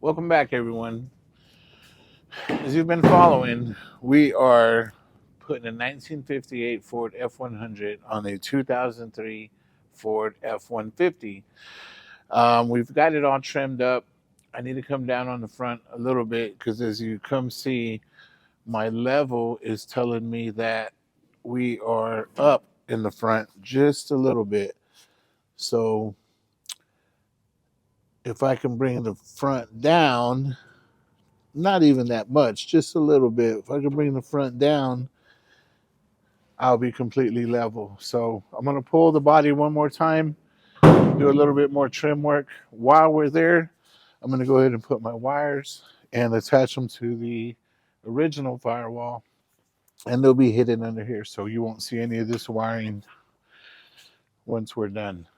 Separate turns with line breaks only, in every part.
Welcome back, everyone. As you've been following, we are putting a 1958 Ford F100 on a 2003 Ford F150. We've got it all trimmed up. I need to come down on the front a little bit because as you come see, my level is telling me that we are up in the front just a little bit. So if I can bring the front down, not even that much, just a little bit. If I can bring the front down, I'll be completely level. So I'm going to pull the body one more time, do a little bit more trim work. While we're there, I'm going to go ahead and put my wires and attach them to the original firewall, and they'll be hidden under here. So you won't see any of this wiring once we're done.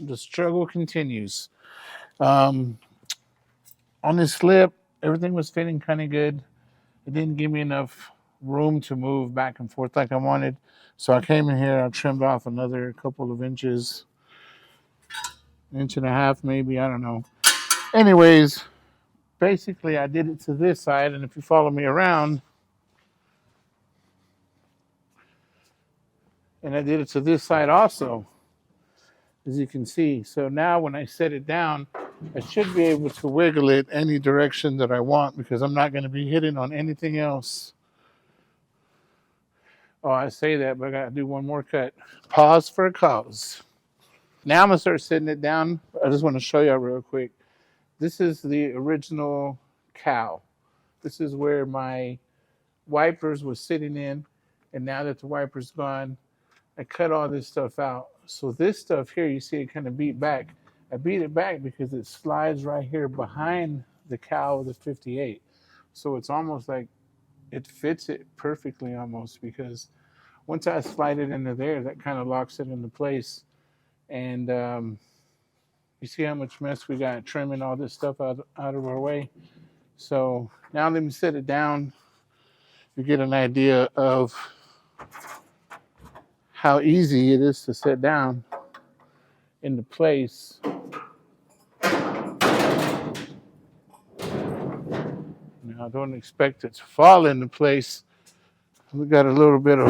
The struggle continues. Um, on this slip, everything was fitting kind of good. It didn't give me enough room to move back and forth like I wanted. So I came in here, I trimmed off another couple of inches, inch and a half maybe, I don't know. Anyways, basically I did it to this side, and if you follow me around, and I did it to this side also, as you can see. So now when I set it down, I should be able to wiggle it any direction that I want because I'm not going to be hitting on anything else. Oh, I say that, but I got to do one more cut. Pause for a cause. Now I'm going to start setting it down. I just want to show you real quick. This is the original cowl. This is where my wipers was sitting in. And now that the wiper's gone, I cut all this stuff out. So this stuff here, you see it kind of beat back. I beat it back because it slides right here behind the cowl of the 58. So it's almost like it fits it perfectly almost, because once I slide it into there, that kind of locks it into place. And you see how much mess we got trimming all this stuff out of our way. So now let me set it down. You get an idea of how easy it is to set down into place. Now don't expect it to fall into place. We got a little bit of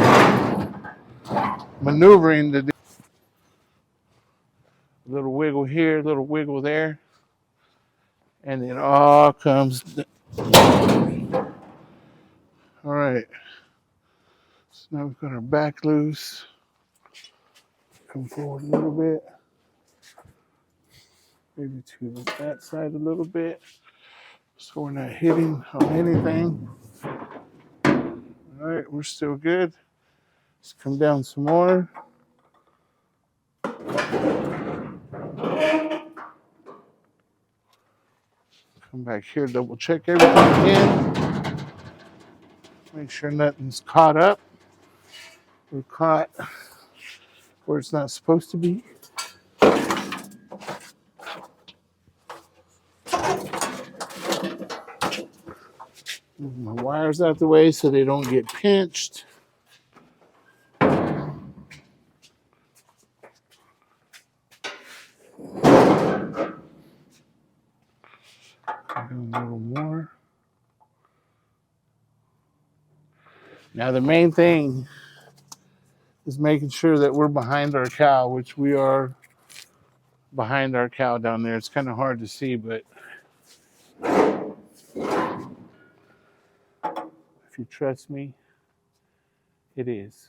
maneuvering to do. A little wiggle here, a little wiggle there, and it all comes. All right. So now we've got our back loose. Come forward a little bit. Maybe to that side a little bit, so we're not hitting on anything. All right, we're still good. Let's come down some more. Come back here, double check everything again. Make sure nothing's caught up or caught where it's not supposed to be. Move my wires out the way so they don't get pinched. A little more. Now the main thing is making sure that we're behind our cow, which we are behind our cow down there. It's kind of hard to see, but if you trust me, it is.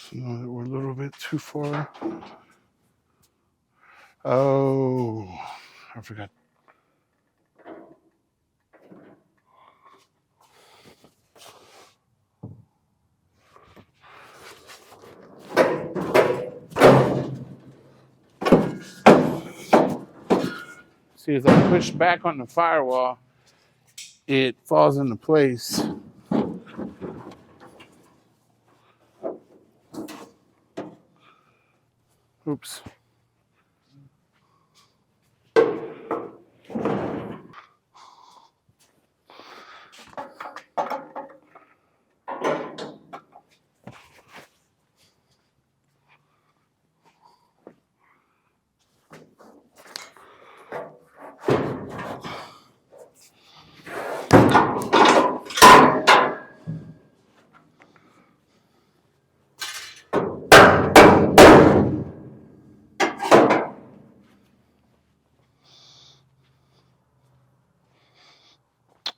So now that we're a little bit too far. Oh, I forgot. See, as I push back on the firewall, it falls into place. Oops.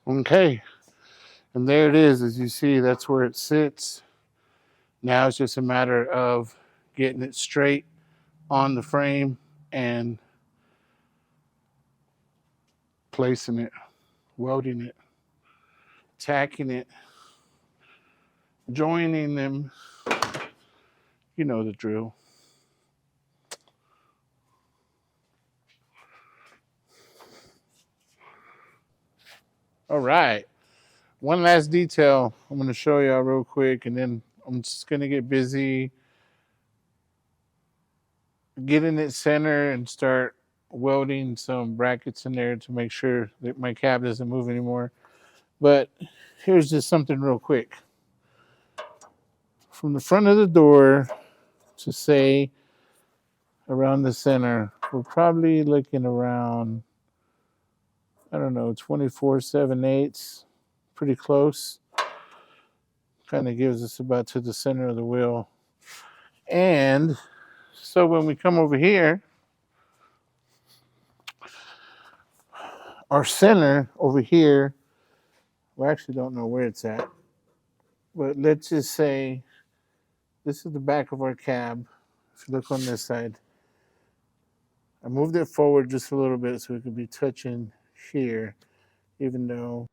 Okay, and there it is. As you see, that's where it sits. Now it's just a matter of getting it straight on the frame and placing it, welding it, tacking it, joining them. You know the drill. All right. One last detail I'm going to show y'all real quick, and then I'm just going to get busy getting it center and start welding some brackets in there to make sure that my cab doesn't move anymore. But here's just something real quick. From the front of the door to say around the center, we're probably looking around, I don't know, 24/7/8, pretty close. Kind of gives us about to the center of the wheel. And so when we come over here, our center over here, we actually don't know where it's at, but let's just say this is the back of our cab. If you look on this side, I moved it forward just a little bit so it could be touching here, even though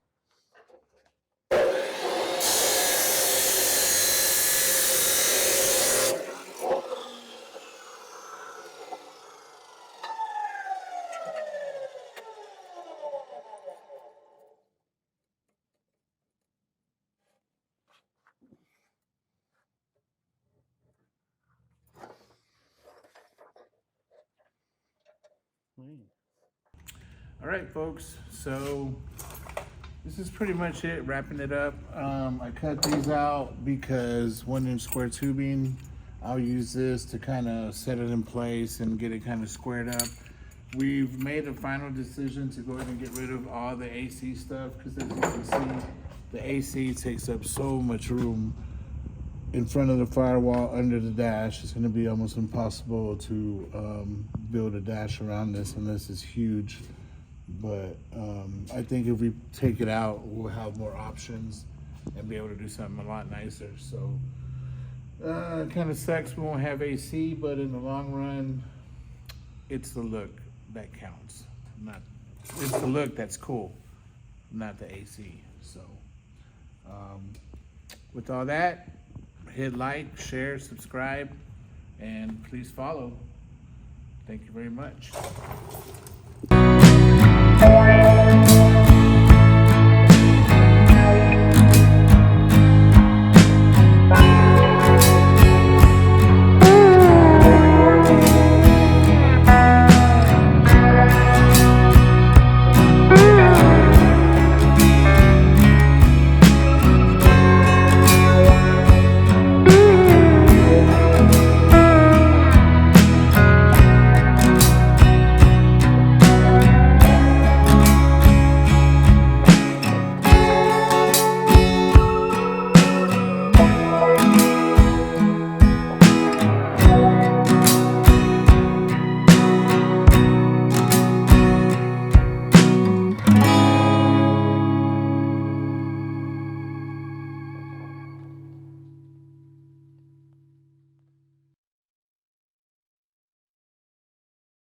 all right, folks, so this is pretty much it, wrapping it up. I cut these out because 1-inch square tubing, I'll use this to kind of set it in place and get it kind of squared up. We've made a final decision to go ahead and get rid of all the AC stuff because, as you can see, the AC takes up so much room in front of the firewall under the dash. It's going to be almost impossible to build a dash around this unless it's huge. But I think if we take it out, we'll have more options and be able to do something a lot nicer. So it kind of sucks we won't have AC, but in the long run, it's the look that counts. not. It's the look that's cool, not the AC. So, um, with all that, hit like, share, subscribe, and please follow. Thank you very much.